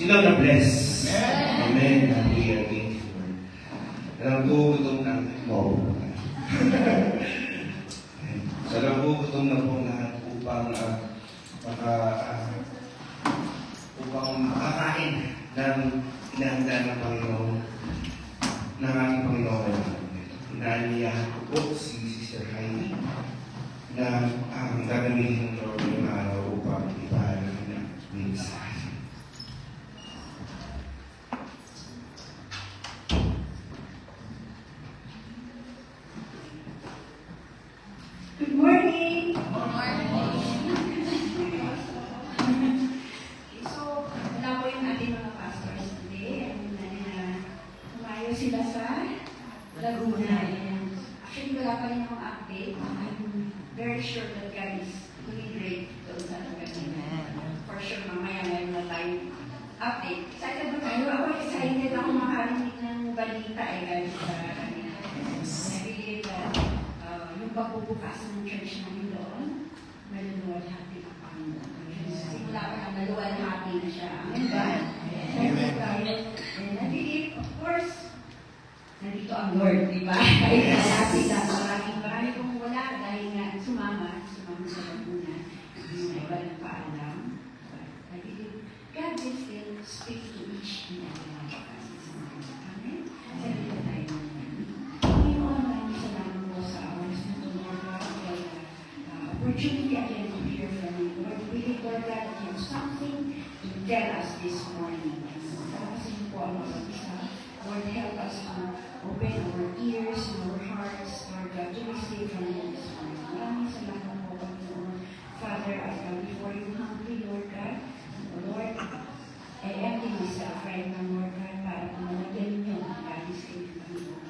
Sila na bless. Amen. Hallelujah. Thank you, Lord. Alam ko, gutom na. So, alam ko, gutom na po lahat upang makakain ng inahanda ng Panginoon, ng ating Panginoon. Inaaniyahan ko po si Sister Heidi na ang gagamitin ng Lord yung araw upang ipahal ng kanyang mensahe. Good morning! Good morning! So, wala po yung ating mga pastors today. Tumayo sila sa Laguna. Actually, wala pa rin akong update. I'm very sure that God is doing great doon sa Laguna. For sure, mamaya meron na tayong update. Excited ba tayo? Ako excited ako makarinig ng balita guys sa kanila. I believe that yung pagbubukas ng church namin doon, maluluwalhati ang Panginoon. Simula pa lang, naluwalhati na siya. Amen ba? Amen. And I believe, of course, nandito ang Lord, di ba? Kahit malapit na, marami kong wala dahil nga sumama sa Laguna. Hindi na iba ng paalam. I believe, God will still speak to each and every one of us. Amen? Salita tayo naman. Panginoon, maraming salamat po sa oras na tumulong opportunity again to hear from you. Lord, we believe, Lord God, that you have something to tell us this morning. Kasi po ang mga isa. Lord, help us to open our ears and our hearts, Lord God, to receive from you this morning. Maraming salamat po, Panginoon. Father, I come before you humbly, Lord God. Lord, I empty myself right now, Lord God, para pumalagyan niyo ang galis kayo, Panginoon.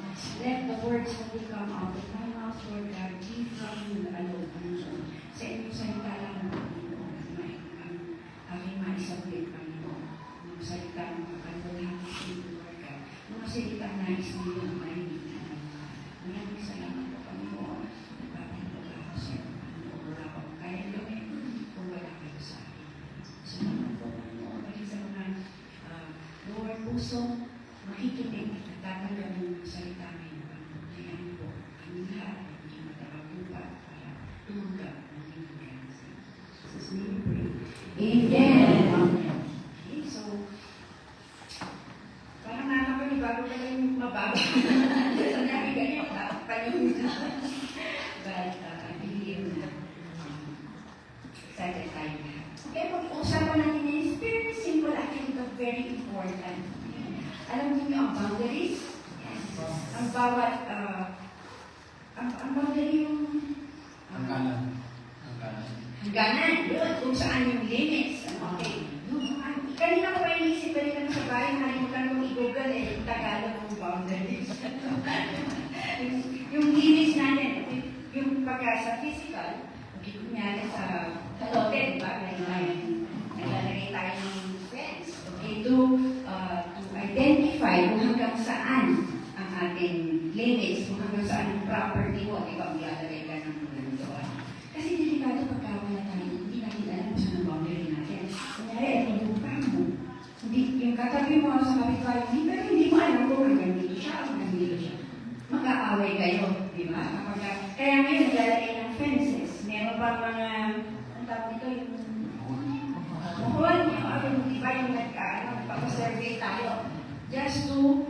Let the words that will come out of my mouth, Lord God, be from you alone, Panginoon. Sa inyong salita lang, Panginoon, ang aking maisablit, Panginoon. Ang salita ng kakalulhati sa iyo, Lord God. Mga salita ang nais niyo ang marinig na maraming salamat po, Panginoon. Nagpapalala ako sa iyo, Panginoon. Wala akong kaya gawin kung wala kayo sa akin. Salamat po, Panginoon. Dahil sa mga Lord, puso, makikinig at tatanggap ng salita ngayon, Panginoon. Kaya po, ang lahat ay hindi matakabuka para tumanggap ng inyong ganasa. Sa name we pray. Amen. Okay, so, parang nakakapag bago ka lang mabago. Sa namin ganyan, dapat pa yung but I believe na excited tayo lahat. Okay, pag-uusapan natin na is very simple, actually, but very important. Alam niyo ang boundaries? Yes. Ang bawat, ang boundary yung Hangganan. hangganan. Yun, kung saan yung limits. Okay. Kanina ko pa inisip, balik ka na sa bahay, nalimutan mong i-google yung Tagalog ng boundaries. yung limits natin, yung pagka sa physical, okay, kunyari sa lote, diba? Naglalagay tayo ng fence. Okay, to identify kung hanggang saan ang ating limits, kung hanggang saan ang property mo, diba? Ilalagay ka ng mga doon. Kasi delikado pagka wala tayo, hindi natin alam kung saan ang boundary natin. Kunyari, ito lupa mo. Hindi, yung katabi mo sa kapitbahay, pero hindi mo alam kung hanggang dito siya, hanggang dito siya. Mag-aaway kayo, di ba? Kaya ngayon, naglalagay ng fences. Meron pa mga, ang tawag nito, yung mahon, di ba yung nagpa-survey tayo. Just to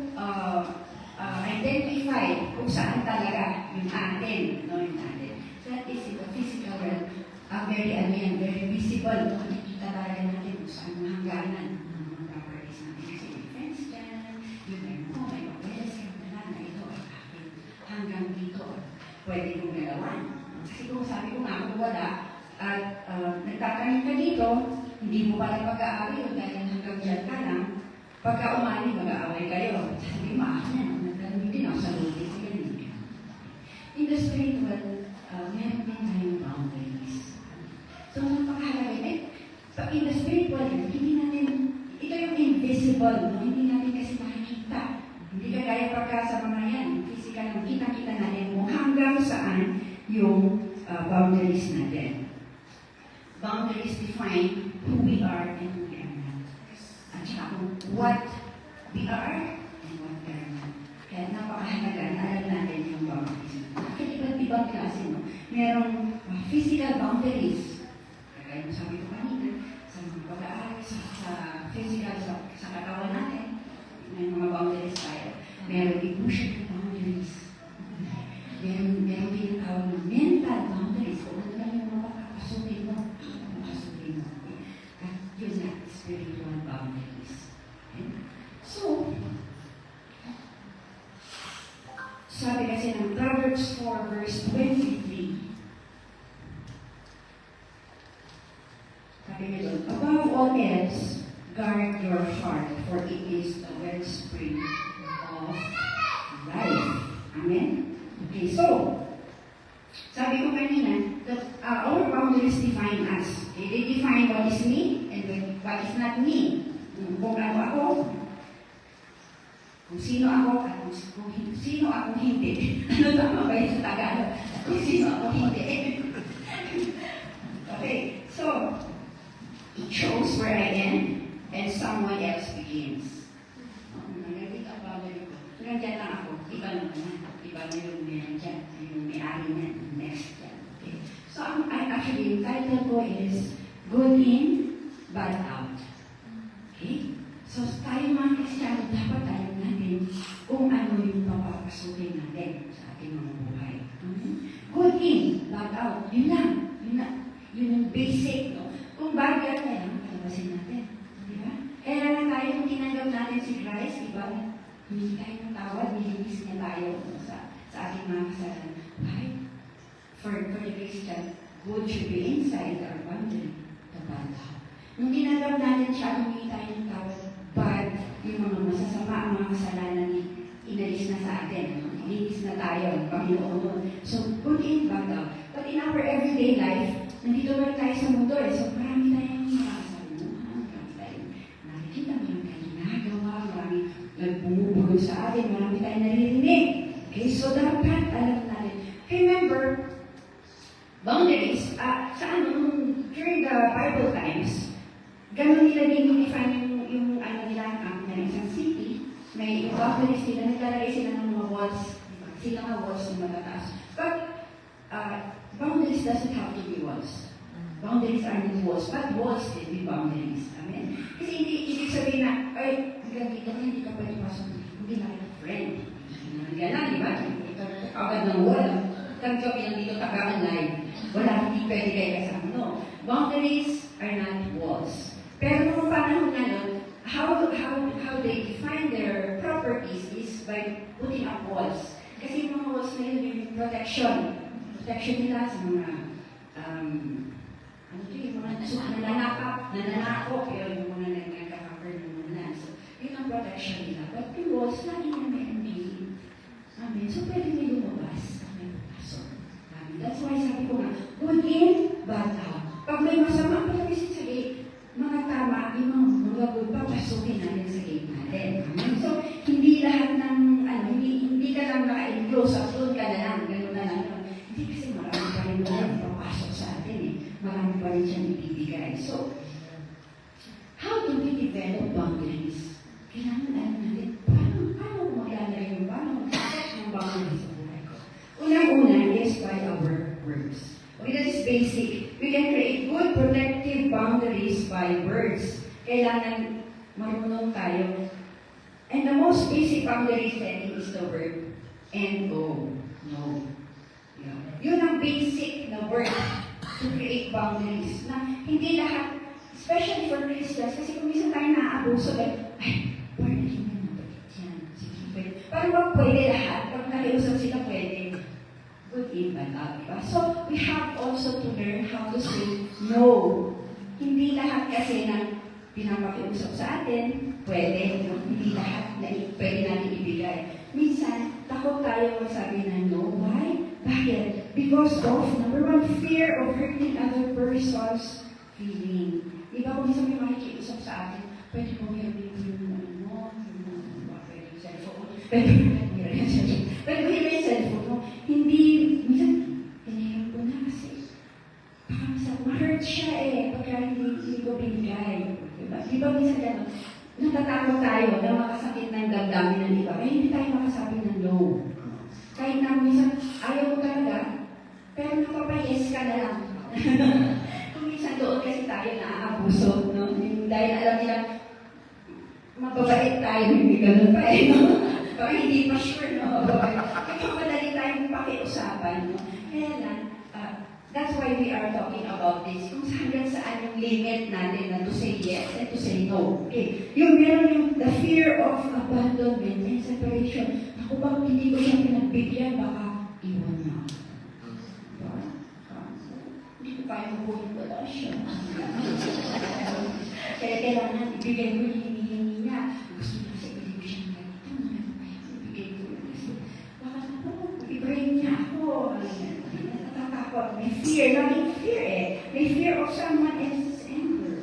identify kung saan talaga yung atin, no, yung atin. So that is the physical realm, very visible. Nakikita talaga natin kung saan ang hangganan ng mga properties natin. Kasi may fence dyan, yung may papeles, yung na ito ay akin. Hanggang dito, pwede kong galawan. Kasi kung sabi ko nga, kung wala, at nagtatanim ka dito, hindi mo pala pag-aaway o dahil hanggang dyan ka lang, pagka umani, mag-aaway kayo. Sabi mo, nagtanim din ako sa luti ko yan. In the spiritual, meron din tayong boundaries. So, napakahalaga. In the spiritual, hindi natin, ito yung invisible, no? Hindi natin kasi makikita. Hindi kagaya pagka sa mga yan, physical, kita-kita natin kung hanggang saan yung boundaries natin. Boundaries define who we are and who we are not. At saka what we are and what we are not. Kaya napakahalaga na alam natin yung boundaries. Actually, ibang klase, no? Merong physical boundaries. Kaya yung sabi ko kanina, sa mga pag-aaral, sa physical, sa katawan natin, may mga boundaries tayo. Merong emotional boundaries. Meron tinatawag ng mental boundaries. Kung ano lang yung mga kakapasukin mo. At yun na, spiritual boundaries. Okay? So, sabi kasi ng Proverbs 4 verse 23, sabi niya doon, above all else, guard your heart, for it is the wellspring of life. Amen? Okay, so, sabi ko kanina, that our boundaries define us. Okay, they define what is me and what is not me. Kung ano ako, kung sino ako, at kung sino ako hindi. Ano tama ba yung sa Tagalog? Kung sino ako hindi. Okay, so, it shows where I am and someone else begins. Nagagit ang boundary ko. Nandiyan lang ako, iba naman. Iba na yung meron dyan, yung may-ari niya, next dyan. Okay. So, actually, yung title ko is Good In, Bad Out. Okay? So, tayo mga Kristiyano, dapat alam natin kung ano yung papapasukin natin sa ating mga buhay. Good in, bad out. Yun lang. Yun yung basic, no? Kung bad out na lang, palabasin natin. Di ba? Kaya lang tayo, kung tinanggap natin si Christ, iba, hindi tayo ng tawad, nilibis niya tayo sa ating mga kasalanan. Why? For the Christian, good should be inside our boundary, the bad out. Nung tinanggap natin siya, humingi tayo ng tawad, bad, yung mga masasama, ang mga kasalanan, inalis na sa atin. Ilinis na tayo, ang Panginoon. So, good in, bad out. But in our everyday life, nandito ba tayo sa mundo eh. So, marami tayong nakasaluhan, marami tayong nakikita, marami tayong ginagawa, marami bumubulong sa atin, marami tayong naririnig. Okay, so dapat alam natin. Remember, boundaries, during the Bible times, ganun nila dinidefine yung ano nila, ang isang city, may boundaries nila, naglalagay sila ng mga walls, sila nga walls na matataas. But, boundaries doesn't have to be walls. Boundaries are not walls, but walls can be boundaries. Amen? Kasi hindi ibig sabihin na, ay, hanggang dito na, hindi ka pwede pasok, hindi na kita friend. Yan lang, di ba? Agad ng wall, hanggang kami lang dito tagaan live. Wala, hindi pwede kayo kasama. No. Boundaries are not walls. Pero nung panahon na nun, how they define their properties is by putting up walls. Kasi yung mga walls na yun, yung protection. Protection nila sa mga, yung mga nananakop, yung mga nagkaka-cover ng mga land. So, yun ang protection nila. But yung walls, lagi na may ending. Amen. So, pwede may lumabas. That's why sabi ko nga, good in, bad out. Pag may masama, palabisin sa gate. Mga tama, yung mga good, papasukin natin sa gate natin. So, hindi lahat ng, hindi ka lang naka-enclose, at doon ka na lang, gano'n na lang. Hindi kasi marami pa rin na papasok sa atin eh. Marami pa rin siyang ibibigay. So, how do we develop boundaries? Kailangan alam natin, paano maglalagay yung mag-set ng boundaries sa buhay ko? Unang-una is by our words. Okay, that is basic. We can create good protective boundaries by words. Kailangan marunong tayo. And the most basic boundary setting is the word N-O. No. Yun ang basic na word to create boundaries. Na hindi lahat, especially for Christians, kasi kung minsan tayo naaabuso, ay, pwede naman mabalik yan. Sige, pwede. Parang ba pwede lahat? Pag nakiusap sila, pwede. Good in, bad out, diba? So, we have also to learn how to say no. Hindi lahat kasi na pinapakiusap sa atin, pwede. No? Hindi lahat na pwede natin ibigay. Minsan, takot tayo magsabi na no. Why? Bakit? Because of, number one, fear of hurting other person's feeling. Diba kung minsan may makikiusap sa atin, pwede mo hirin yung pwede yung cellphone, pwede mo hirin yung cellphone, pwede mo hirin yung cellphone mo. Hindi, minsan, pinahiram ko na kasi baka ma-hurt siya pagka hindi ko binigay. Diba minsan gano'n? natatakot tayo na makasakit ng damdamin ng iba, kaya hindi tayo makasabi ng no. Kahit na minsan, ayaw mo talaga, pero napapayes ka na lang. Kung minsan doon kasi tayo naaabuso, no? Dahil alam nila, mababait tayo, hindi ganun pa eh, no? Baka hindi pa sure, no? Kaya madali tayong pakiusapan, no? Kaya lang, that's why we are talking about this. Kung hanggang saan yung limit natin na to say yes and to say no. Okay. Yung meron yung the fear of abandonment and separation. Ako ba, hindi ko siya pinagbigyan, baka iwan niya. Hindi ko kaya mabuhin wala siya. Kaya kailangan ibigay ko yung hinihingi niya. Gusto niya sa ibigay ko siya ng ganito. Ibigay ko yun kasi baka ako, i-bring niya ako. Natatakot. May fear. Laging fear eh. May fear of someone else's anger.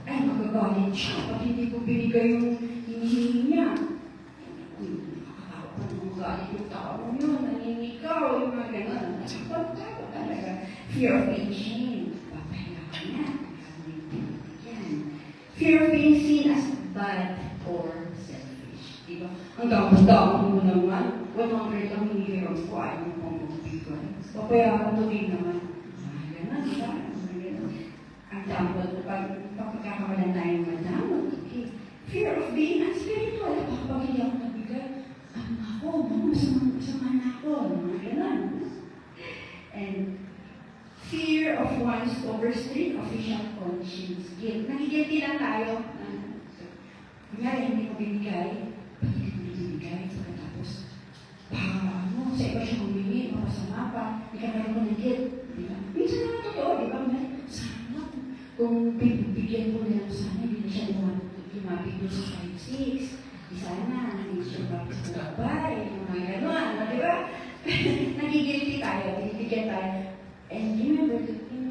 Ay, magagalit siya. Pag hindi ko binigay yung hinihingi niya. Nakakawa pa ng magalit yung tao yun. Nanginikaw. Yung mga gano'n. Takot talaga. Fear of being shamed. Papahiya ka na. Fear of being seen as bad or selfish. Diba? Ang dami-dami mo naman. 100 lang hinihiram ko. Ayaw mo pang magbigay. Papayaran to din naman. Ganun, diba? Ang dapat mo pag pagkakamalan tayong madamot. Okay. Fear of being unspiritual. Kapag hindi ako nabigay, masama na ako. Ganun. And fear of one's overstreet official conscience. Guilt. Nagigilty lang tayo. Kunyari, hindi ko binigay. Ba't hindi ko binigay? Tapos, sa iba siya humingi, mapasama pa. Ikaroon ko ng guilt. Diba? Minsan naman totoo, di ba? Sana, kung bibigyan ko nila sana, hindi na siya lumapit doon sa 5'6". Di sana, hindi siya lumapit sa babay. Yung mga gano'n, di ba? Nagigilty tayo, binibigyan tayo. And remember, yung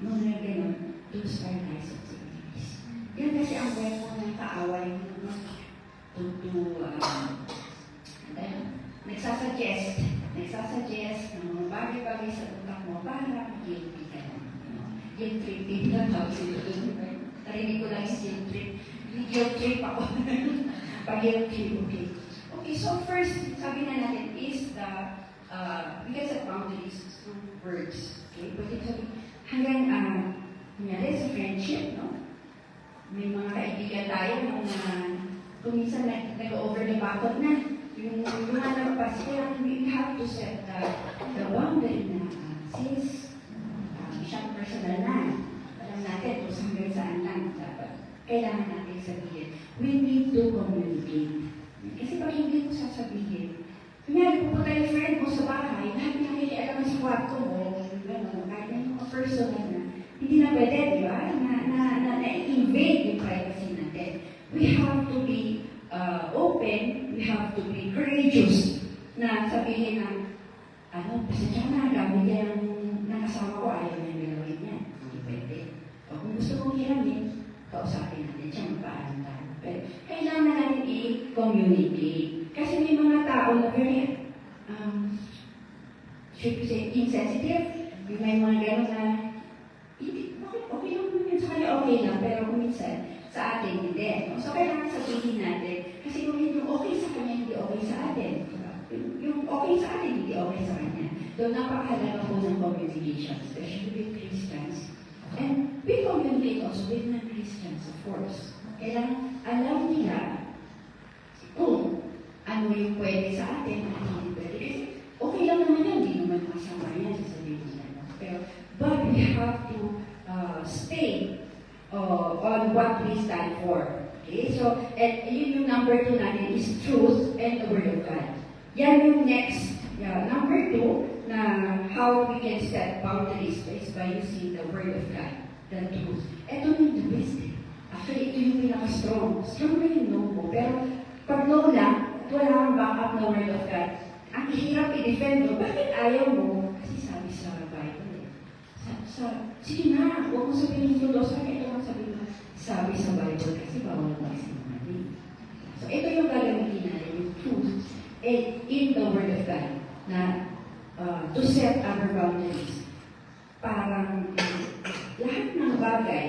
mga gano'n, those are license activities. Yan kasi ang weapon ng kaaway nagsasuggest ng mga bagay-bagay sa utak mo para guilty ka na. Guilt tripping na tawag ito. Narinig ko lang yung guilt trip. Guilt trip ako. Pag-guilt trip, okay. Okay, so first, sabi na natin is the, we can set boundaries through words. Okay, pwede sabihin, hanggang, kunyari sa friendship, no? May mga kaibigan tayo kung minsan nag-over the bakot na. Yung mga nagpas, kaya we have to set the boundary na, since siyang personal na, alam natin kung hanggang saan lang dapat. Kailangan natin sabihin, we need to communicate. Kasi pag hindi mo sasabihin, kunyari, pupunta yung friend mo sa bahay, lahat nakikialam sa kwarto mo, kahit na yung mga personal na, hindi na pwede, di ba? Na-invade yung privacy natin. We have to be open, we have to be courageous na sabihin na, pasensya na, gamit yan ng asawa ko, ayaw na yung gawin niya. Hindi pwede. O kung gusto mong hiramin, kausapin natin siya, magpaalam tayo. Pero kailangan natin i-communicate. Kasi may mga tao na very, should we say, insensitive. May mga gano'n na, okay lang naman yun. Sa kanya okay lang, pero kung minsan, sa atin hindi. So, kailangan sabihin natin. Kasi kung yung okay sa kanya, hindi okay sa atin. Yung okay sa atin, hindi okay sa kanya. So, napakahalaga po ng communication, especially with Christians. And we communicate also with non-Christians, of course. Kailangan alam nila kung ano yung pwede sa atin at hindi pwede. Kasi okay lang naman yan, hindi naman masama yan, sasabihin nila. Pero, but we have to stay on what we stand for. Okay? So, yun yung number 2 natin is truth and the Word of God. Yan yung next, number 2, na how we can set boundaries is by using the Word of God, the truth. Ito yung the best. Actually, ito yung pinaka-strong. Strong na yung no mo. Pero, pag no lang, wala kang backup na Word of God. Ang hirap i-defend mo. Bakit ayaw mo? Kasi sabi sa Bible. Sige na, huwag mo sabihin yung totoo. Ito ang sabihin mo. Sabi sa Bible kasi bawal magsinungaling. So, ito yung gagamitin natin, yung truth, in the Word of God, na to set our boundaries. Parang lahat ng bagay,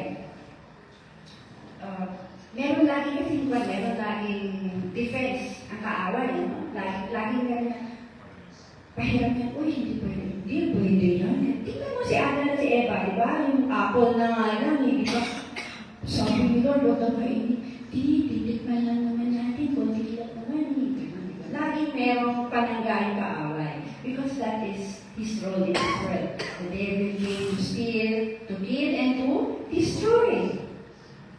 meron lagi kasi meron laging defense ang kaaway, no? Laging ganyan. Pahiram yan, uy, hindi pwede yan. Tingnan mo si Adam at si Eva, di ba? Yung apple na nga lang, di ba? Sabi ni Lord, huwag ka kainin. Titikman lang naman natin, konti lang naman. Laging merong pananggaling kaaway. Because that is his role in this world. The devil came to steal, to kill, and to destroy.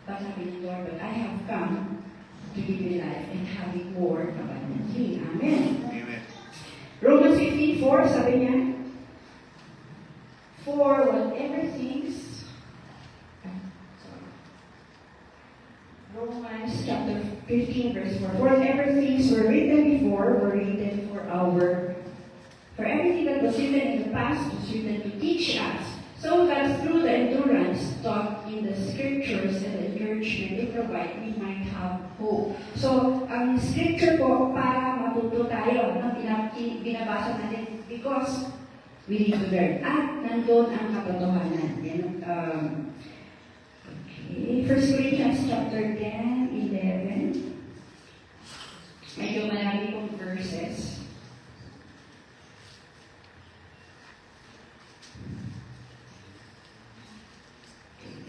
But sabi ni Lord, but I have come to give you life and have it more abundantly. Amen. Amen. Romans 15:4, sabi niya, for whatever things, Romans chapter 15, verse 4, for whatever things were written before were written for everything that was written in the past was written to teach us, so that through the endurance taught in the scriptures and the encouragement they provide, we might have hope. So, ang scripture po, para matuto tayo, no? Binabasa natin because we need to learn. At nandun ang katotohanan. Okay. 1 Corinthians chapter 10, 11. Medyo marami pong verses.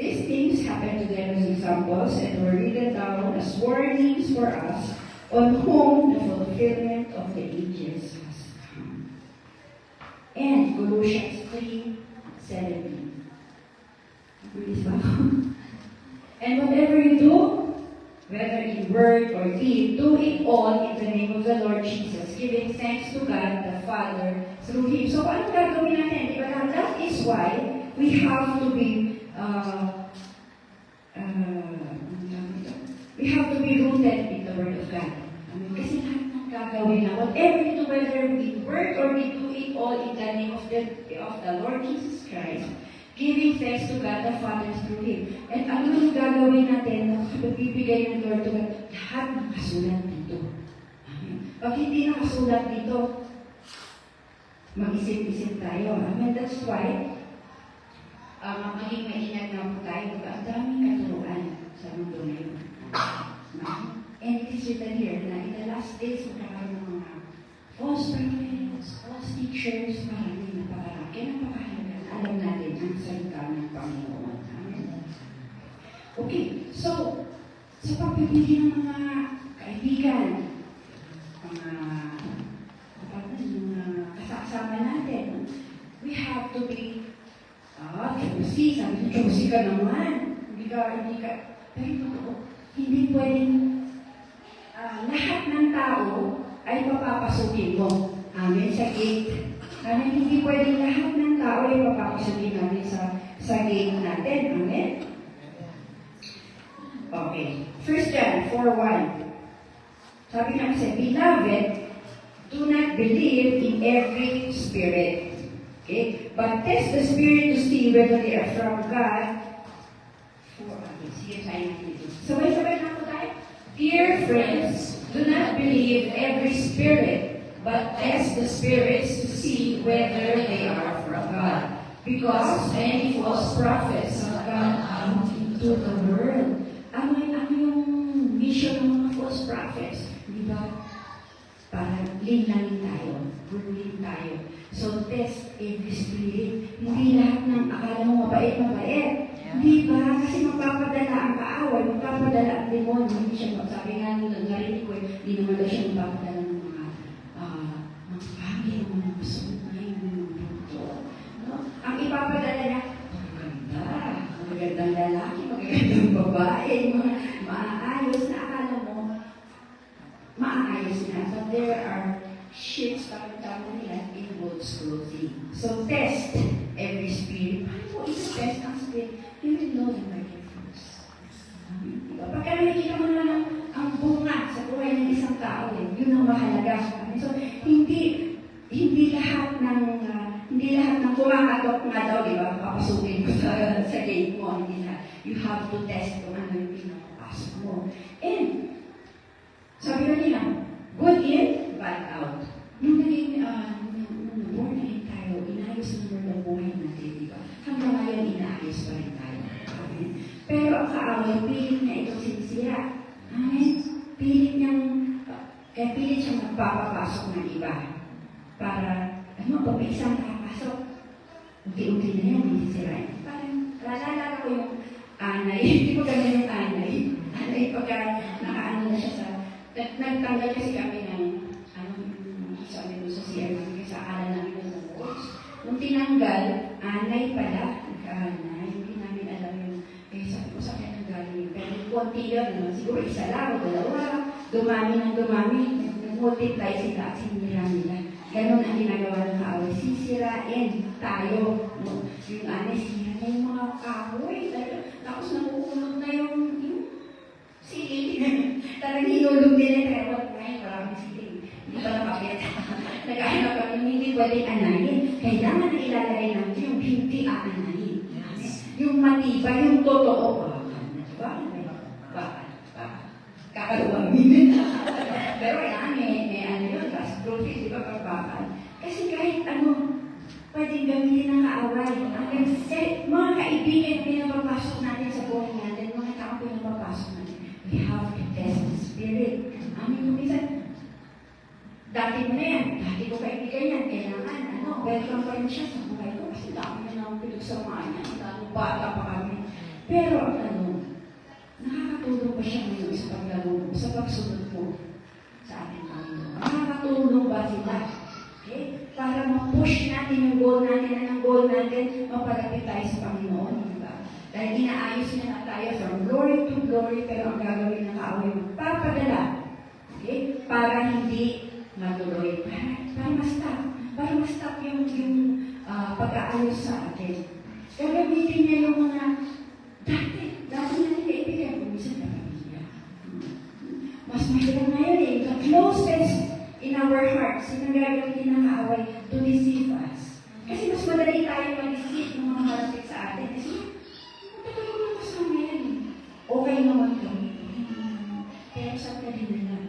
These things happened to them as examples and were written down as warnings for us, on whom the fulfillment of the ages has come. And Colossians 3:17. Bilis ba? And whatever you do, whether in word or deed, do it all in the name of the Lord Jesus, giving thanks to God the Father through Him. So, ano gagawin natin? Diba? That is why we have to be rooted in the Word of God. Kasi lahat ng gagawin na, whatever you do, whether we work or we do it all in the name of the Lord Jesus Christ, giving thanks to God the Father through Him. And ano yung gagawin natin na magbibigay ng Lord to God? Lahat nakasulat dito. Amen. Pag hindi nakasulat dito, mag-isip-isip tayo. Amen. That's why, maging maingat na po tayo. Ang daming katuruan sa mundo ngayon. And it is written here na in the last days, magkakaroon ng mga false prophets, false teachers, marami napakarami. Kaya napakahalaga na alam natin ang salita ng Panginoon. Amen. Okay, so, sa pagpipili ng mga kaibigan, mga kasama natin, we have to be choosy. Sabi niyo, choosy ka naman. Hindi ka, pero totoo, hindi pwedeng lahat ng tao ay papapasukin mo. Amen. Sa gate. Amen. Hindi pwedeng lahat ng tao ay papapasukin namin sa gate natin. Amen. Okay. 1 John 4:1. Sabi nga kasi, beloved, do not believe in every spirit. Okay? But test the spirit to see whether they are from God. Sige, tayo dito. Sabay-sabay na po tayo. Dear friends, do not believe every spirit, but test the spirits to see whether they are from God. Because many false prophets have gone out into the world. Ano yung mission ng mga false prophets? Di ba? Para linangin tayo, guruin tayo. So, test every spirit. Hindi lahat ng akala mo mabait. Di ba? Kasi magpapadala ang kaaway, magpapadala ang demonyo. Hindi siya magsabi nga nung narinig ko, hindi naman daw siya magpapadala ng mga pangit, mga masungay, mga bruto. No? Ang ipapadala niya, magagandang lalaki, magagandang babae, mga maayos na akala mo, maayos na. But there are ships tapos nila in wolf's clothing. So, test every spirit. Paano mo ito-test ang spirit? You will know them by their fruits. Diba? Pagka nakikita mo na ang bunga sa buhay ng isang tao, yun ang mahalaga. So, hindi lahat ng kumakatok nga daw, di ba? Papasukin ko sa gate mo. Hindi lahat. You have to test kung ano yung pinapapasok mo. And, sabi ko nila, good in, bad out. Nung born again tayo, inayos naman ang buhay natin, di ba? Hanggang ngayon, inaayos pa rin tayo. Amen. Pero ang kaaway, piling na itong sinisira. Amen. Pilit niyang, kaya pilit siyang nagpapapasok ng iba. Para, pag may isang nakapasok, unti-unti na yan, hindi sirain. Parang, lalala ko yung anay, hindi ko ganun yung anay. Anay, pagka nakaano na siya sa, nagtanggal kasi kami ng, sabi mo sa CR namin, sa ala namin ng boards. Nung tinanggal, anay pala, nagkaanay, hindi namin alam yung, sabi ko sa kanya galing. Pero konti yun, siguro isa lang o dalawa, dumami ng dumami, nag-multiply sila at sinira nila. Ganon ang ginagawa ng kaaway. Sisirain tayo. No? Yung anay, sira na yung mga kahoy. Tapos nakukulog na yung siling. Talagang hinulog nila. Kaya ngayon, maraming siling. Hindi pa nakapit. Nag-ahanap kami, hindi pwedeng anayin. Kailangan na ilalagay natin yung hindi aanayin. Yung matibay, yung totoo. Bakit? Kakaluwang minute. Pero kailangan may ano yun, last trophy, di ba, pagbakan? Kasi kahit ano, pwedeng gamitin ng kaaway. Mga kaibigan, pinapapasok natin sa buhay natin, mga tao pinapapasok natin. We have to test the spirit. Amin, minsan, dati mo na yan, dati ko kaibigan yan, kailangan, welcome pa rin siya sa buhay ko, kasi dami na akong pinagsamaan niya, lalong bata pa kami. Pero, nakakatulong ba siya ngayon sa paglaro mo, sa pagsunod mo sa ating Panginoon? Nakakatulong ba sila? Okay? Para ma-push natin yung goal natin, at ang goal natin, mapalapit tayo sa Panginoon. Diba? Dahil inaayos niya na tayo from glory to glory, pero ang gagawin ng kaaway, magpapadala. Okay? Para hindi matuloy. Para ma-stop yung pag-aayos sa atin. Gagamitin niya yung mga dati natin kaibigan, kumisan na pamilya. Mas mahirap ngayon the closest in our hearts, yung gagawin ng kaaway to deceive us. Kasi mas madali tayo mag-deceive ng mga malapit sa atin. Kasi, matagal mo lang kasama yan eh. Okay naman kami. Pero sa pwede na lang.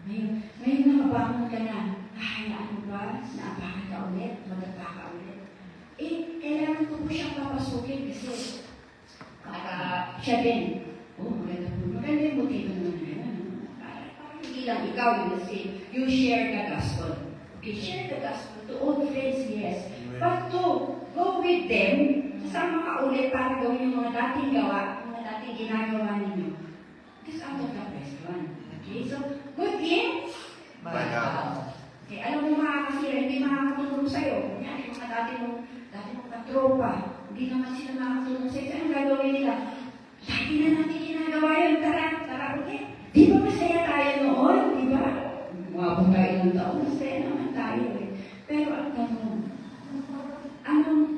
Ngayon nakabangon ka na, hayaan mo ba, naapakan ka ulit, maganda ka ulit. Kailangan ko po siyang papasukin kasi siya din. Maganda po. Maganda yung motibo naman na yan. Parang hindi lang ikaw yung say, you share the gospel. Okay, share the gospel to all friends, yes. But to go with them, kasama ka ulit para gawin yung mga dating gawa, mga dating ginagawa ninyo. Just out of the first one. Okay, so, good game? Bad. Okay, alam mo makakasira, hindi makakatulong sa'yo. Yan, yung mga dati mong katropa, hindi naman sila makakatulong sa'yo. Anong gagawin nila? Lagi na natin ginagawa yun. Tara, ulit. Di ba masaya tayo noon? Di ba? Umabot tayo ng taon, masaya naman tayo eh. Pero ang tanong,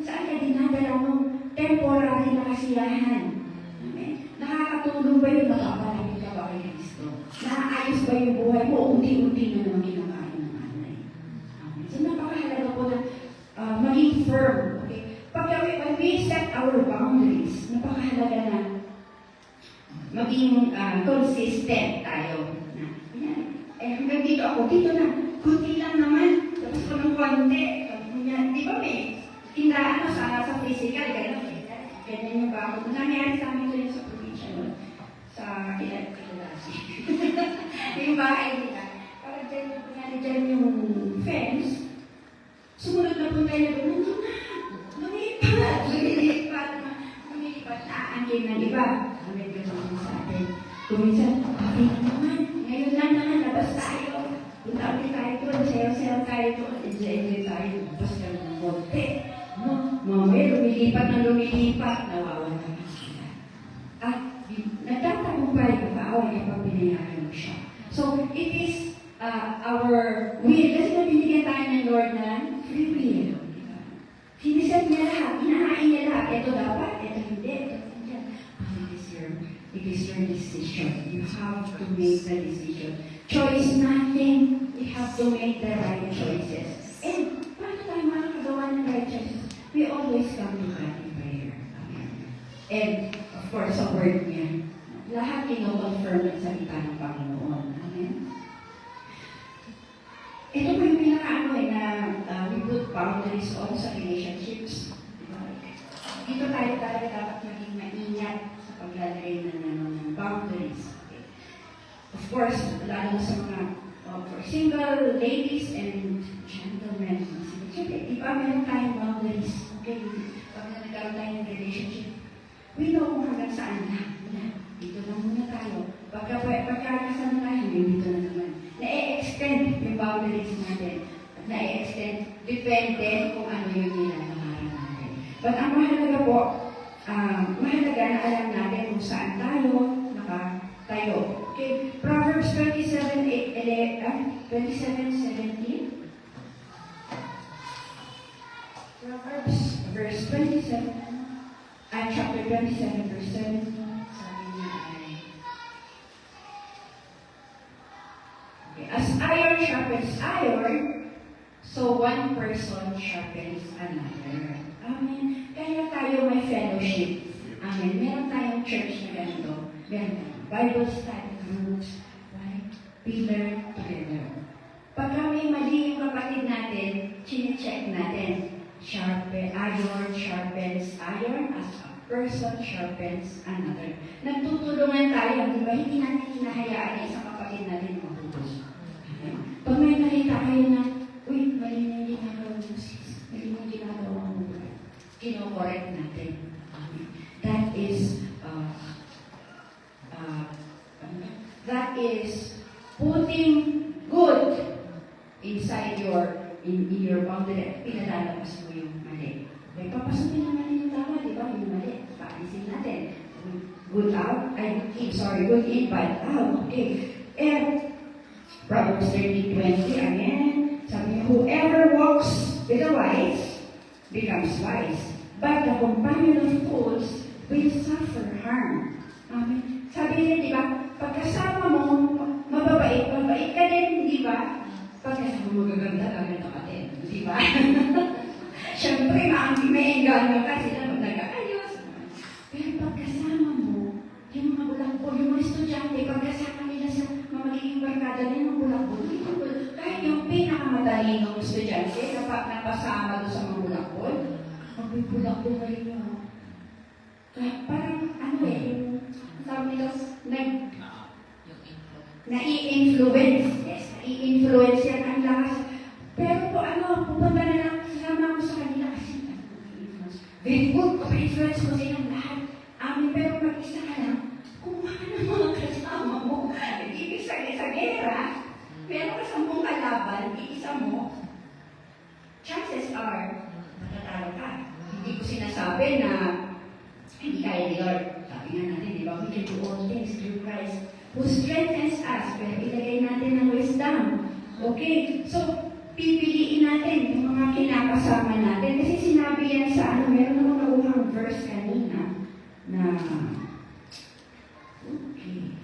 saan ka dinadala nung temporary na kasiyahan? Nakakatulong ba yung makapalagay ka ba kay Kristo? Naaayos ba yung buhay mo? Unti-unti na naman kinakain ng anay. So napakahalaga po na maging firm. Okay? When we set our boundaries, napakahalaga na maging consistent tayo. Hanggang dito ako, dito na. Kunti lang naman. Tapos ko ng konti. Di ba may tindahan mo sa physical, gano'n eh. Ganyan yung bakit. Nangyari sa amin doon sa probinsya nun. Sa Kilasi. Yung bahay nila. Parang dyan yung fence. Sumunod na punta niya doon. Lumilipat. Aangkin ng iba. Ang medyo naman sa atin. Kuminsan, pati naman. Ngayon lang naman, labas tayo. Punta ulit tayo doon. Sayo-sayo tayo doon. Enjoy tayo. Labas ka ng konti. Mamaya, lumilipat, nawawala na sila. At nagtatagumpay ang kaaway kapag pinayaan mo siya. So, it is our will. Kasi mabinigyan tayo ng Lord na free will. Siniset niya lahat, inahain niya lahat. Ito dapat, ito hindi, ito hindi. It is your decision. You have to make the decision. Choice nothing. We have to make the right choices. And paano tayo makakagawa ng right choices? We always come to God in prayer. Amen. And, of course, sa word niya, lahat kino-confirm ang salita ng Panginoon. Amen. Ito po yung pinaka-ano na we put boundaries on sa relationships. Dito tayo talaga dapat maging maingat sa paglalagay ng boundaries. Okay. course, lalo na sa mga for single ladies and gentlemen. Siyempre, di ba meron tayong boundaries? Okay, pag nagkaroon tayo ng relationship, we know kung hanggang saan na. Dito lang muna tayo. Pagkakasama tayo, dito na naman. Na-extend yung boundaries natin. Na-extend, depende kung ano yung nilalamaran natin. But ang mahalaga po, mahalaga na alam natin kung saan tayo nakatayo. Okay, Proverbs 27:17. Proverbs verse 27, chapter 27, verse 17. Sabi niya ay, okay, as iron sharpens iron, so one person sharpens another. Amen. Kaya tayo may fellowship. Amen. Meron tayong church na ganito. Meron tayong Bible study groups. Right? We learn together. Pagka may mali yung kapatid natin, chine-check natin. Iron sharpens iron as a person sharpens another. Nagtutulungan tayo, di ba? Hindi natin hinahayaan na isang kapatid natin matutos. Pag may nakita kayo na, uy, mali na yung ginagawa mo, sis. Mali na yung ginagawa mo. Kino-correct natin. That is putting good inside in your boundary. Pinalalabas mo yung mali. Okay, papasukin naman yung tama, di ba? Yung mali. Paalisin natin. Good out, good in, bad out. Okay. And Proverbs 30:20 again. Sabi niya, whoever walks with the wise becomes wise. But the companion of fools will suffer harm. Amen. Sabi niya, di ba, pagkasama mo, mabait ka din, di ba? Pagkasama mo magaganda, gaganda ka din, di ba? Siyempre, may engganyo ka sila pag nag-aayos. Pero pagkasama mo, yung mga bulakbo, yung mga estudyante, pagkasama nila sa magiging barkada nila, yung bulakbo, kahit yung pinakamatalinong estudyante, napasama doon sa mga bulakbo, magbibulakbo na rin yun. Parang, yung sabi nila, nai-influence. Yes, nai-influence yan ang lakas. Pero po, pupunta na lang, kasama ko sa kanila kasi, very good, pa-influence ko silang lahat. Pero mag-isa ka lang, kumuha ka ng mga kasama mo. Ibig sa gera, meron ka 10 kalaban, iisa mo, chances are, matatalo ka. Hindi ko sinasabi na hindi kaya ni Lord. Sabi nga natin, di ba? We can do all things through Christ who strengthens us. Pero ilagay natin ng wisdom. Okay? So, pipiliin natin yung mga kinakasama natin. Kasi sinabi yan sa meron namang nauhang verse kanina na, okay.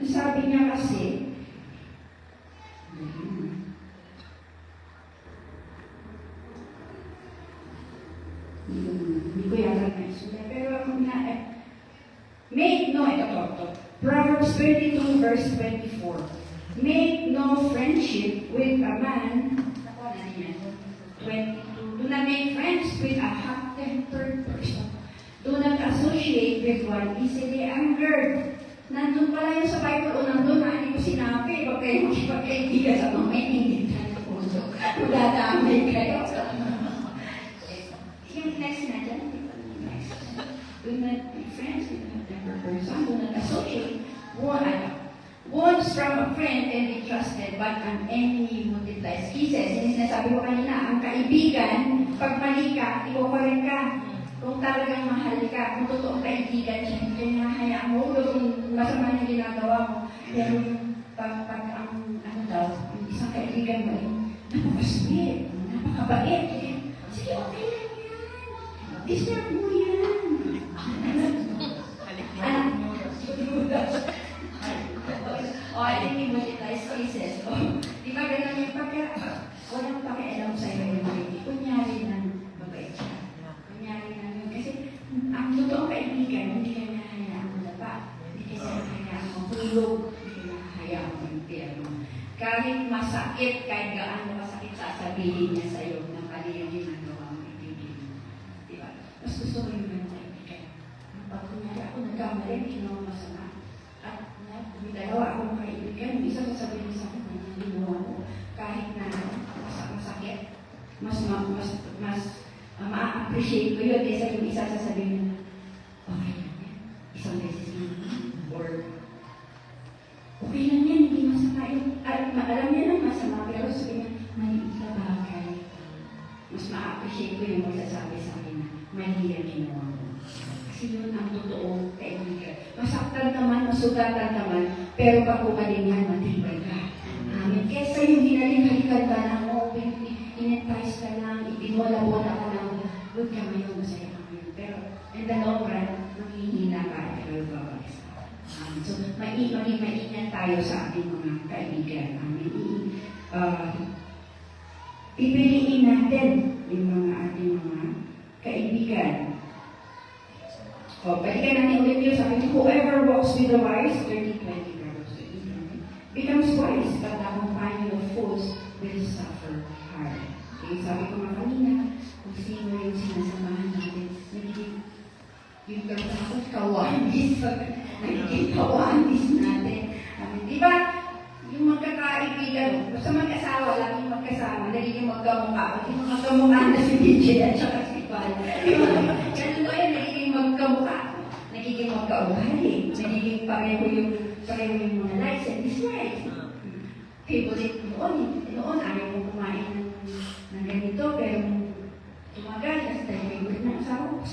Sabi niya kasi, hindi ko yata naisulat. Pero Proverbs 22 verse 24. Make no friendship with a man. Ako na niya. 22. Do not make friends with a hot-tempered person. Do not associate with one easily angered. Nandun pala yung sa Bible o nandun na hindi ko sinabi. Huwag kayo makipagkaibigan sa mga may hingitan ng puso. Magdadamay kayo. Yung next na dyan. Next. Do not be friends with a hot-tempered person. Do not associate once from a friend can be trusted, but an enemy multiplies kisses. Yung sinasabi ko kanina, ang kaibigan, pag mali ka, iko-correct ka. Kung talagang mahal ka, kung totoong kaibigan siya, hindi niya hayaan mo, kung masama yung ginagawa mo. Pero yung pag yung isang kaibigan mo, napakasweet, napakabait. Sige, okay lang yan. Deserve mo yan. Enemy multiplies cases. Di ba ganun yung walang pakialam sa'yo yung hindi. Kunyari ng mabait siya. Kunyari ng yun. Kasi ang totoong kaibigan, hindi ka nahahayaan mo dapa. Hindi ka nahahayaan mo hulog. Hindi ka nahahayaan mo impyerno. Kahit masakit, kahit gaano masakit, sasabihin niya sa'yo ng kaniyang ginagawa mo ibigin mo. Di ba? Mas gusto ko yung ganun kaibigan. Pag kunyari ako nagkamali, ginawa masama. At May dalawa akong kaibigan. Isa sasabihin sa akin na ginawa ko kahit na masakit. Mas ma-appreciate ko yun kaysa yung isa sasabihin na okay lang yan. Isang beses lang. Or okay lang yan, hindi masama yun. Alam niya lang masama, pero sabihin niya, maliit na bagay. Mas ma-appreciate ko yung magsasabi sa akin na mali ang ginawa ko. Kasi yun ang totoo kaibigan. Masaktan naman, masugatan naman, pero pag umaling yan, matibay ka. Amen. Kesa yung hinalik-halikan ka lang, in-entice ka lang, ibinola-bola ka lang, good ka ngayon, masaya ka ngayon. Pero in the long run, maghihina ka at ikaw babagsak. So, maingat tayo sa ating mga kaibigan. Amen. Pipiliin natin yung mga ating mga kaibigan. Balikan natin ulit yun. Sabi niyo, whoever walks with the wise, 30-20 becomes wise, but the companion of fools will suffer harm. Okay, sabi ko nga kanina, kung sino yung sinasamahan natin, nagiging yung takot kawanis, nagiging kawanis natin. Di ba, yung magkakaibigan, basta mag-asawa, laging magkasama, nagiging magkamukha. Hindi magkamukha na si DJ at saka si Val. Ganun ba yan, nagiging magkamukha. Nagiging magkaugali. Nagiging pareho yung mga likes and dislikes. Favorite noon ayaw mo kumain ng ganito, pero tumagal, kasi tayo favorite ng asawa ko.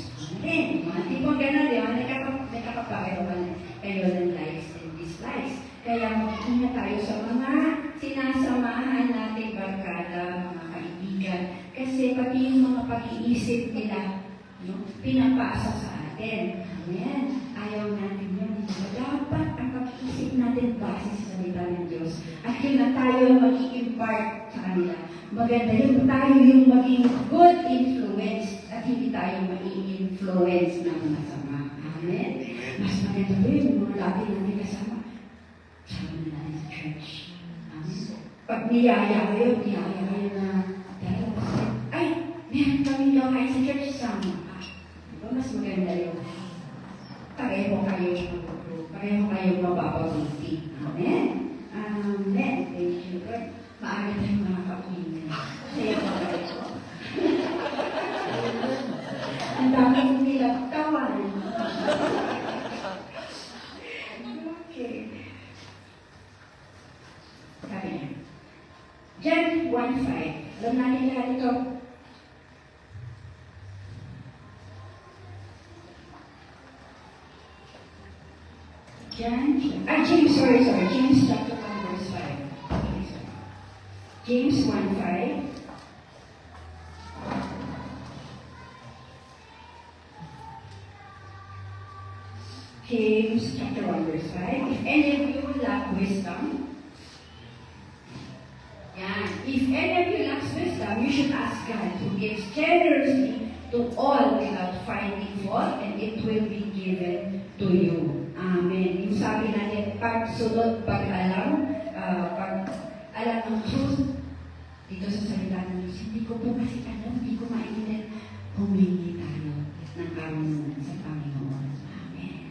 Mga tipong gano'n, di ba? Nagkakaparehoan kayo ng likes and dislikes. Kaya mag-ingat tayo sa mga sinasamahan natin barkada, mga kaibigan. Kasi pati yung mga pag-iisip nila, pinapasa sa atin. Amen. Ayaw natin yun. Dapat ang pag-iisip natin base sa salita ng Diyos. At yun na tayo mag-i-impart sa kanila. Maganda yun, tayo yung maging good influence at hindi tayo mag-i-influence ng masama. Amen. Mas maganda po yun, yung mga lagi natin kasama. Sama na natin sa church. Amen. Pag niyaya kayo na dahil ay, meron kami daw kayo sa church, sama ka. Diba mas maganda yun? Pareho kayo mapapabuti. Amen? Amen. Thank you, Lord. Maaari tayong mga kapulinan. Kaya po kayo. Ang dami kong nilagtawan. Okay. Sabi niya. John 1:5. Alam natin lahat ito. James chapter 1 verse 5. James 1:5. James chapter 1 verse 5. If any of you lack wisdom, if any of you lacks wisdom, you should ask God, who gives generously to all without finding fault, and it will be given to you. Amen. Yung sabi natin, pagsunod, pag-alam ng truth, dito sa salita ng Diyos, hindi ko po kasi alam, hindi ko maintindihan, humingi tayo ng karunungan sa Panginoon. Amen.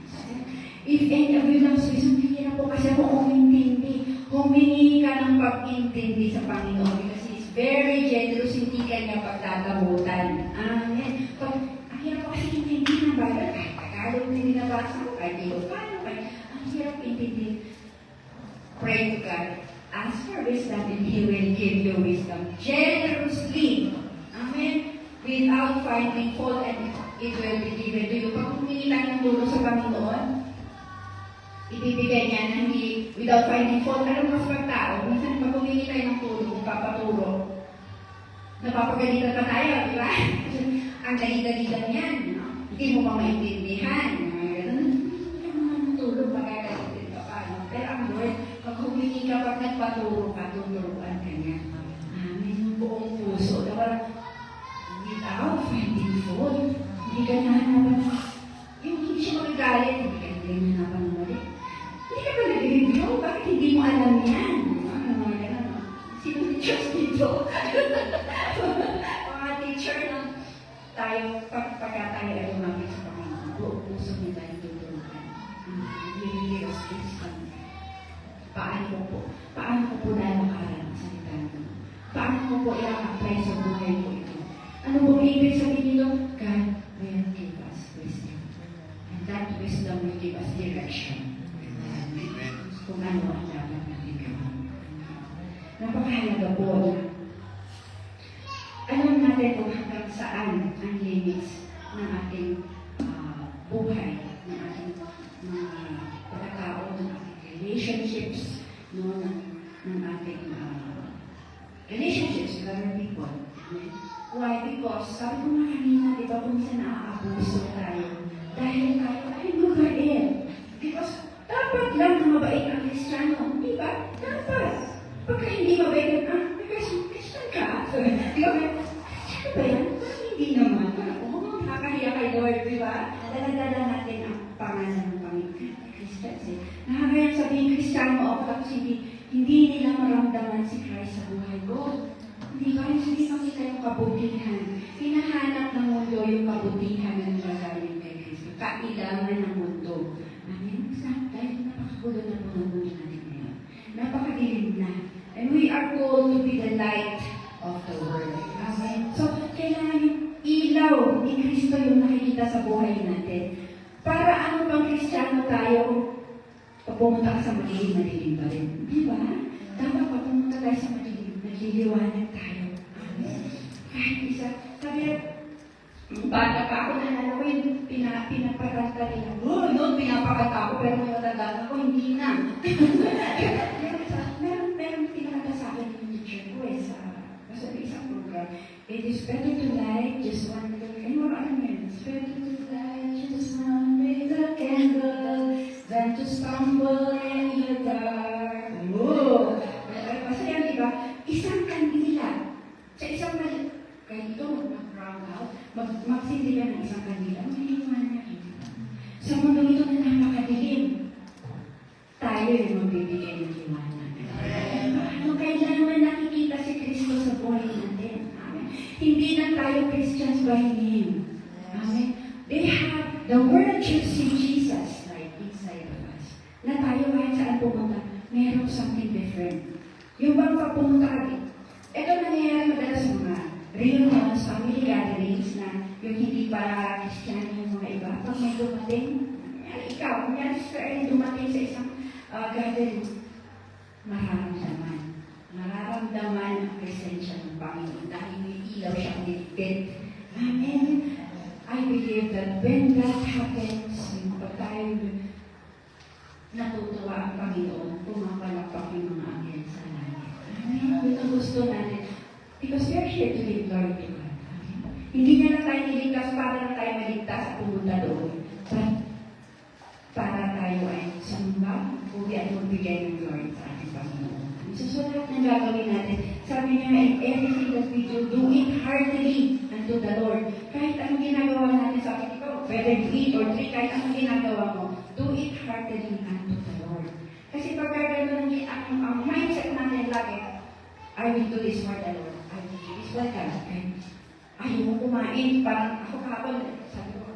If any of you lacks wisdom, hindi na po kasi ako umintindi. Humingi ka ng pag-intindi sa Panginoon because He's very generous, hindi ka niya pagtatamutan. Amen. Ang hirap ko kasi intindi ng Bible, kahit Tagalog na binabasa ko, kahit Ilocano, ang hirap intindi. Pray to God. Ask for wisdom and He will give you wisdom generously. Amen. Without finding fault, and it will be given to you. Pag humingi tayo ng tulong sa Panginoon, ibibigay niya na hindi, without finding fault. Alam mo sa tao, minsan pag humingi tayo ng tulong, papaturo, napapagalitan pa tayo, di ba? Ang dali-dalilan yan, no? Hindi mo pa maintindihan. Hindi mo naman tulong, magagalitin ka pa. No? Pero ang Lord, pag humingi ka, pag nagpaturo ka, tuturuan ka niya. Amen. Yung buong puso. Diba? Without finding fault, hindi ka nahanapan. Yung hindi siya magagalit, hindi ka nahanapan ng mali. Hindi ka ba nag-review? Bakit hindi mo alam yan? Sino teachers dito? Mga teacher ng tayo, pagka tayo ay lumapit sa Panginoon, buong puso niya tayo tuturuan. Hindi wisdom. Paano ko po lalakaran ang salita mo? Paano ko po i-apply sa buhay ko ito? Ano po ibig sabihin nito? God will give us wisdom. And that wisdom will give us direction. Kung ano ang dapat natin gawin. Napakahalaga po na alam natin kung hanggang saan ang limits ng ating buhay, ng ating mga pagkatao, ng ating relationships, no, ng ating relationships with other people. Why? Because, sabi ko nga kanina, di ba, kung minsan naaabuso tayo, dahil tayo ay mabait. Because, dapat lang na mabait ang Kristiyano, di ba? Dapat. Pagka hindi mabait, Christian ka. Di ba? Sino ba yan? Hindi naman. Nakakahiya kay Lord, di ba? Dala-dala natin ang pangalan ng Panginoon. Christians eh. Nakakayang sabihin, Kristiyano ako, tapos hindi nila maramdaman si Christ sa buhay ko. Hindi ba? Hindi makita yung kabutihan. Hinahanap ng mundo yung kabutihan na nagagaling kay Kristo. Kailangan ng mundo. Amen? Dahil napakagulo na po ng mundo natin ngayon. Napakadilim na. And we are called to be the light of the world. Amen? So, kailangan yung ilaw ni Kristo yung nakikita sa buhay natin. Para ano bang Kristiyano tayo pag pumunta ka sa madilim pa rin? Di ba? Dapat pag pumunta tayo sa madilim, nagliliwanag tayo. Amen? Kahit isa, sabi bata pa ako, nalala ko yung pinaparanta nila. Noon pinapakanta ko, pero may matandaan ako, hindi na. Meron pinakanta sa akin yung teacher ko sa isang program. It is better to light just one little candle. Ano yun? It's better to light just one little candle than to stumble in the dark. Oh! Masaya, di ba? Isang kandila. Sa isang kaya ito, mag-round out, magsindi ka ng isang kandila, maliliwanag na rin. Sa mundo ito na napakadilim, tayo yung magbibigay ng liwanag. Ano kailangan nakikita si Kristo sa buhay natin? Amen. Hindi na tayo Christians by name. Amen. They have, the world should see Jesus right inside of us. Na tayo kahit saan pumunta, mayroong something different. Yung bang pag pumunta ka din, ito nangyayari madalas sa mga reunions, family gatherings na yung hindi para Kristiyano yung mga iba. Pag may dumating, ikaw, kunyari sa dumating sa isang gathering, mararamdaman ang presensya ng Panginoon dahil may ilaw siyang niligpit. Amen. I believe that when that happens, pag tayo natutuwa ang Panginoon, pumapalakpak yung mga anghel sa langit. Amen. Ito gusto natin. Because we are here to give glory to God. Amen. Hindi nga lang tayo niligtas para na tayo maligtas at pumunta doon. But para tayo ay samba, uli at magbigay ng glory sa ating Panginoon. So lahat ng gagawin natin, sabi niya, in everything that we do it heartily unto the Lord. Kahit anong ginagawa natin sa akin, ikaw, whether you eat or drink, kahit anong ginagawa mo, do it heartily unto the Lord. Kasi pag gagawin ang mindset natin lagi, I will do this for the Lord. I will do this for God. Ayaw mo kumain. Parang ako kahapon, sabi ko,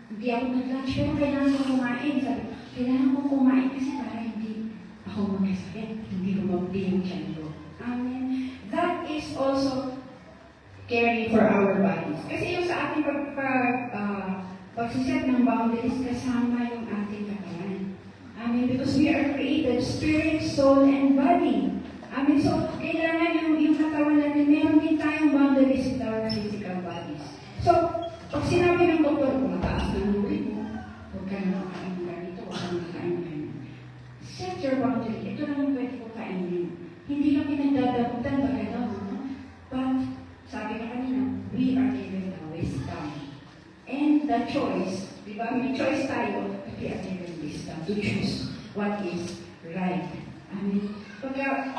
hindi ako nag-lunch, pero kailangan ko kumain. Sabi ko, kailangan ko kumain kasi para hindi ako magkasakit. Hindi ko mabili yung tiyan ko. Amen. That is also caring for our bodies. Kasi yung sa ating pagsiset ng boundaries, kasama yung ating katawan. Amen. Because we are created spirit, soul, and body. Amen. So, kailangan yung katawan natin, meron din tayong boundaries with our physical bodies. So, pag sinabi ng doktor, kung mataas ng uric mo, huwag ka na makain ng ganito, huwag ka na makain ng ganito. Set your boundary. Ito lang yung pwede ko kainin. Hindi lang pinagdadabutan ba gano'n, no? But, sabi na kanina, we are given the wisdom. And the choice, di ba? May choice tayo, but we are given wisdom to choose what is right. Amen. Pagka,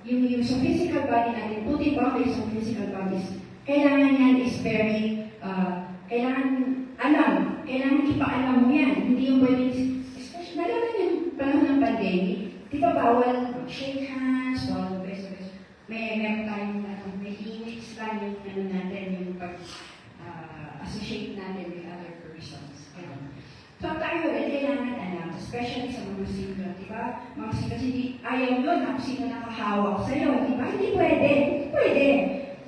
yung sa physical body natin, putting boundaries sa physical bodies, kailangan yan is very, kailangan ipaalam mo yan. Hindi yung pwede, especially, nalaman yung panahon ng pandemic, di ba bawal shake hands, bawal beso-beso. Meron tayong, may limits lang yung natin, yung pag-associate natin with other persons. So, tayo rin kailangan alam, especially sa mga single, di ba? Mga single, hindi ayaw yun na kung sino nakahawak sa'yo, di ba? Hindi pwede. Hindi pwede.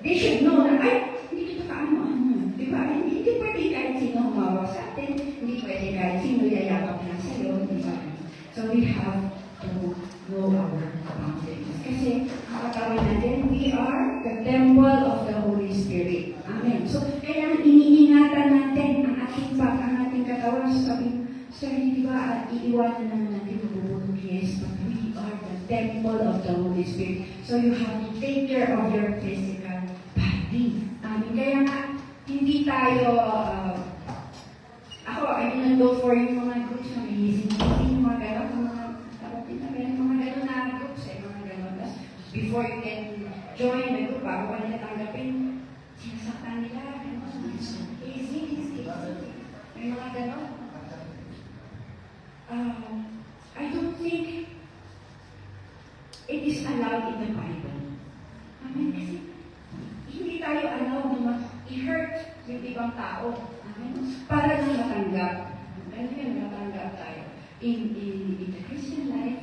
They should know na, ay, hindi kita kaano-ano. Di ba? Hindi pwede kahit sino humawak sa atin. Hindi pwede kahit sino yayakap na sa'yo, di ba? So we have to know our boundaries. Kasi, ang katawan natin, we are the temple of the Holy Spirit. Amen. So, kailangan iniingatan natin ang ating katawan. Sabi, di ba, iiwanan naman natin mabubulog. Yes, but we are the temple of the Holy Spirit. So, you have to take care of your physical body. Amen. Kaya nga, hindi tayo, I didn't go for yung mga groups na may yung mga gano'n, mga gano'n na groups, mga gano'n. Before you can join the group, bago ka nila tanggapin, sinasaktan nila, gano'n. Easy. May mga gano'n. I don't think it is allowed in the Bible. Amen. Kasi hindi tayo allowed na i-hurt yung ibang tao. Para lang matanggap. Matanggap tayo. In the Christian life,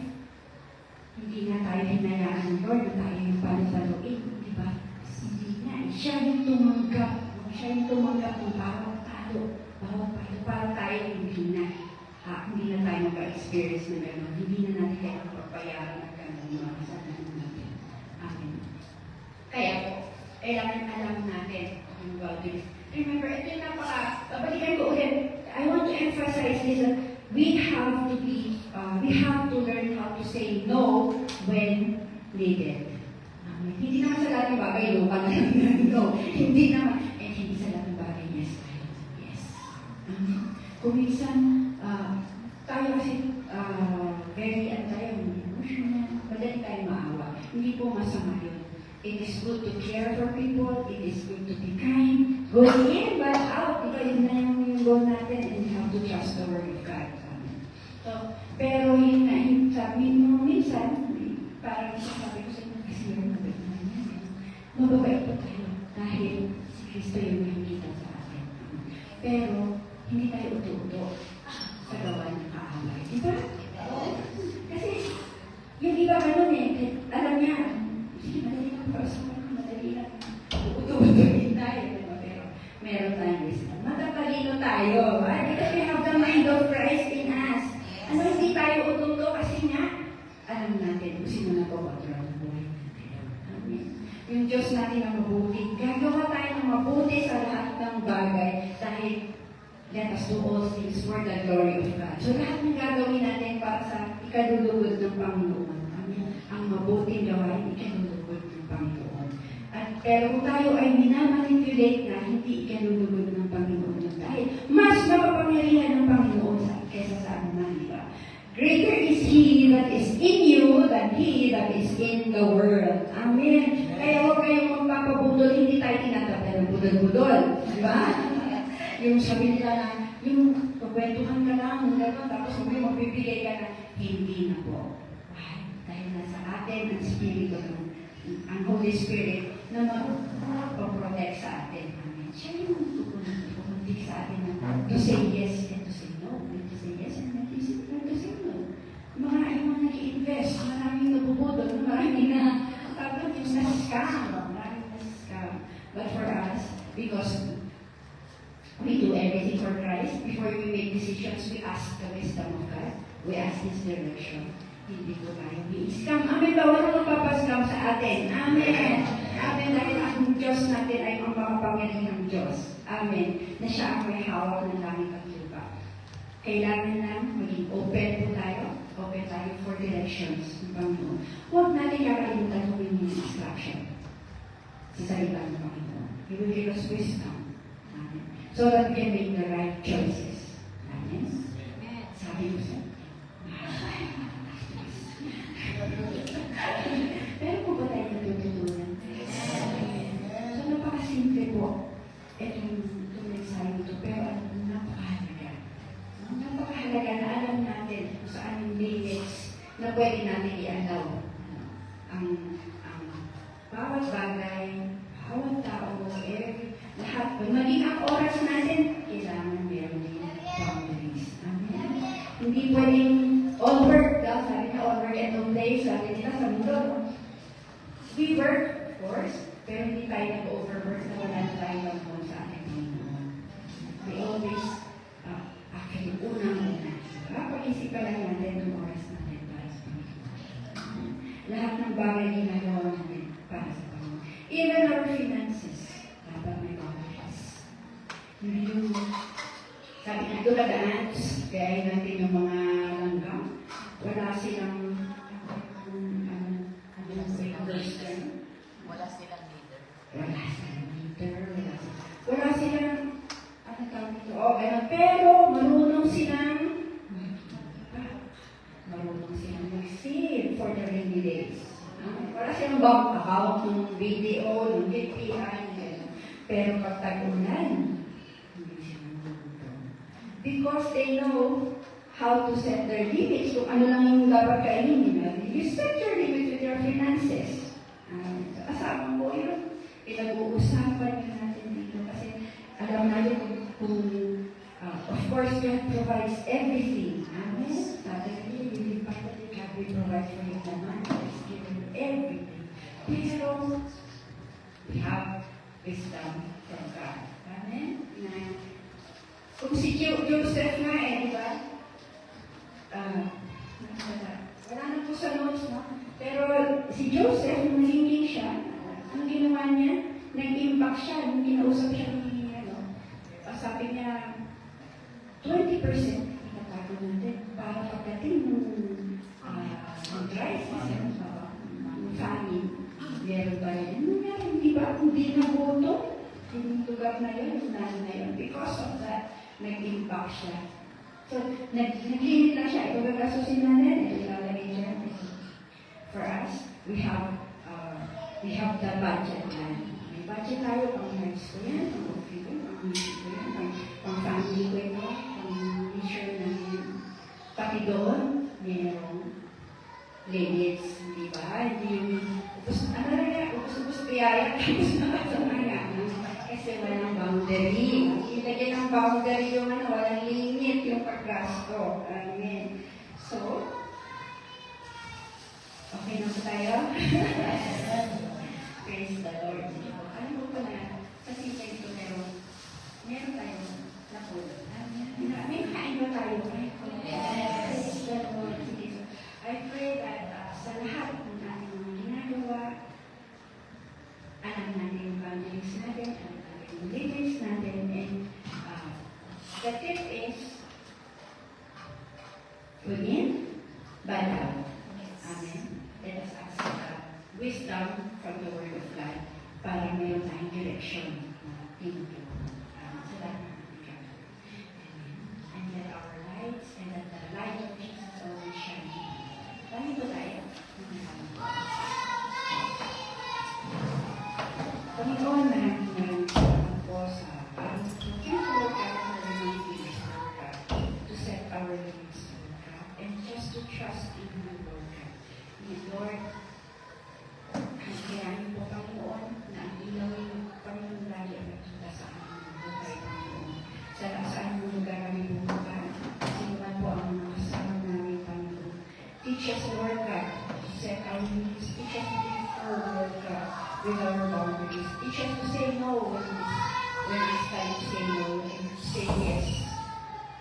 hindi nga tayo hinayaan ng Lord na tayo yung palupaluin. Di ba? Hindi nga. Siya yung tumanggap. Siya yung tumanggap ng bawat talo. Para tayo hindi na. Hindi na tayo mag-experience na gano'n. Hindi na natin tayo magpapayaran na gano'n yung mga kasalanan natin. Amen. Kaya po, kailangan alam natin yung boundaries. Remember, ito yung babalikan ko ulit. I want to emphasize this that we have to learn how to say no when needed. Hindi naman sa lahat ng bagay, no, no. Hindi naman. And hindi sa lahat ng bagay, yes. Kung minsan, tayo kasi very emotional, madali tayo maawa. Hindi po masama yun. It is good to care for people. It is good to be kind. Go in, but out. Diba, yun na yung goal natin. And we have to trust the word of God. So, pero yun na, sabi mo, minsan, parang sasabi ko sa inyo, kasi yung mabait na yan. Mababait po tayo. Dahil si Kristo yung nakikita sa atin. Pero, hindi tayo uto-uto sa gawa ng kaaway. Diba? Kasi, yung iba ganun alam niya, sige, madali lang. Uto-utoin tayo. Diba? Pero, meron tayong wisdom. Matatalino tayo. Because we have the mind of Christ in us. Hindi tayo uto-uto kasi nga, alam natin kung sino na po-control ng buhay natin. Amen. Yung Diyos natin na mabuti. Gagawa tayo ng mabuti sa lahat ng bagay dahil let us do all things for the glory of God. So lahat ng gagawin natin para sa ikalulugod ng Panginoon. Amen. Ang mabuting gawain, ikalulugod ng Panginoon. Pero kung tayo ay minamanipulate na hindi ikalulugod ng Panginoon dahil mas makapangyarihan ng Panginoon kaysa sa anuman, di ba? Greater is He that is in you than he that is in the world. Amen. Kaya huwag kayong magpapabudol, hindi tayo tinatapay ng budol-budol. Di ba? Yung sabi nila na, yung pagwentuhan ka lang, gano'n, tapos magbibigay ka na, hindi na po. Dahil nasa atin ang Espiritu, ang Holy Spirit, na mag-protect sa atin. Amen. Siya yung pupuntik sa atin na to say yes and to say no, and to say yes and to say no. Maraming nag-i-invest, maraming nabubudol, maraming na, tapos yung nasa-scam, maraming nasa-scam. But for us, because we do everything for Christ, before we make decisions, we ask the wisdom of God, we ask His direction. Hindi ko tayo i-scam. Amen ba? Walang magpapascam sa atin. Amen. Amen. Dahil ang Diyos natin ay ang makapangyarihang Diyos. Amen. Na siya ang may hawak ng langit at lupa. Kailangan lang maging open po tayo. Open tayo for directions ng Panginoon. Huwag natin kakalimutan kung yung instruction sa salita ng Panginoon. He will give us wisdom. Amen. So that we can make the right choices. Amen. Sabi ko sa pero kung ba tayo natutunan? So, napakasimple po itong mensahe ito. Pero napakahalaga. Napakahalaga na alam natin kung saan yung limits na pwede natin i-allow. Ang bawat bagay, bawat tao, lahat. Maging ang oras natin, kailangan meron din boundaries. Amen. all work daw, sabi niya, all work and no play, sabi nila sa mundo, no? We work, of course, pero hindi tayo nag-overwork na wala na tayo mag-phone sa ating Panginoon. We always, actually, unang-una, pag-isipan lang natin ng oras natin para sa Panginoon. Lahat ng bagay ginagawa natin para sa Panginoon. Even our finances, dapat may boundaries. Hindi yung, sabi nga doon na ants, kaya natin yung mga langgam, wala silang, Wala silang leader. Wala silang, ano tawag ito? Oh, ganun. Pero, marunong silang mag-save for the rainy days. Wala silang bank account ng video, ng BPI, gano'n. Pero pag tag-ulan, hindi sila marunong. Because they know how to set their limits. Kung ano lang yung dapat kainin nila. You set your limits with your finances. Kasama mo yun. Pinag-uusapan yun natin dito. Kasi alam natin kung of course, God provides everything. Amen? Sabi niya, hindi pa natin God will provide for you naman. He's given you everything. Pero, we have wisdom from God. Amen? Na, kung si Joseph nga di ba? Wala na po sa notes, no? Pero si Joseph, nung naging siya, ang ginawa niya, nag-impact siya, nung kinausap siya ni, sabi niya, 20% itatago natin para pagdating ng dry season, ng famine, meron ba rin? Ano nga, hindi ba? Hindi na boto, yung lugar na yun, yung nano na yun. Because of that, nag-impact siya. So, nag-limit lang siya. Ito gagasusin natin, ito ilalagay dyan. For us, we have the budget plan. May budget tayo, pang hearts ko yan, pang coffee ko, pang music ko yan, pang family ko ito, pang leisure namin. Pati doon, mayroong limits, di ba? Hindi yung, upos piyaya, tapos nakasamayan. Kasi walang boundary. Ilagyan ng boundary yung walang limit yung paggasto. Amen. So, okay na po tayo? Praise the Lord. Alam mo po na, kasi ito meron tayong napulot. May kain ba tayo? Yes. Praise the Lord. I pray that sa lahat ng ating mga ginagawa, alam natin yung boundaries natin, alam natin yung limits natin, and the tip is, put in, but out. Amen. Let us ask wisdom from the Word of God para mayroon tayong direction na tinuturo. Sa lahat ng ating gagawin. Amen. And let our lights and let the light of Jesus always shine. Dahil po tayo. Panginoon, maraming salamat po sa thank you, Lord God, for reminding us, Lord God, to set our limits, Lord God, and just to trust in you, Lord God. Lord, kaya po, Panginoon, na ang ilaw yung Panginoon lagi ang nagpunta sa aming buhay, Panginoon. Saan mo lugar kami pumunta, sino man po ang mga kasama namin, Panginoon. Teach us, Lord God, to set our limits. Teach us to be firm, Lord God, with our boundaries. Teach us to say no when it's time to say no, and to say yes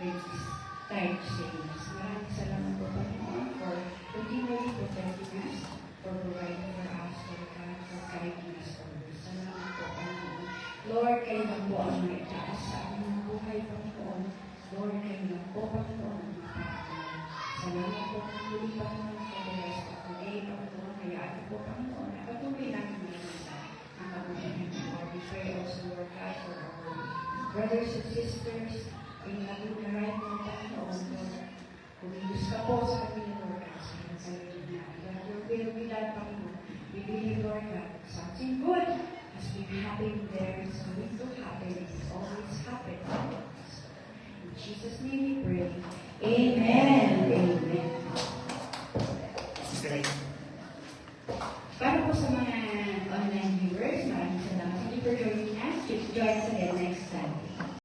when it's time to say yes. Maraming salamat po, Panginoon, for continually protecting us, for providing for us, Lord God, for guiding us always. Salamat po, Panginoon. Lord, kayo na po ang may taas sa aming buhay, Panginoon. Lord, kayo na po, Panginoon, ang magpapagawa. Salamat po, Panginoon, Panginoon, for the rest of the day, Panginoon. Hayaan po, Panginoon, na patuloy namin makita ang kabuhayan ng Lord. We pray also, Lord God, for our brothers and sisters in Laguna right now, Panginoon, Lord. Kumilos ka po sa kanila, Lord God, sa kanila na. Your will be done, Panginoon. We believe, Lord God, something good has been happening there. It's going to happen. It's always happened. In Jesus' name we pray. Amen.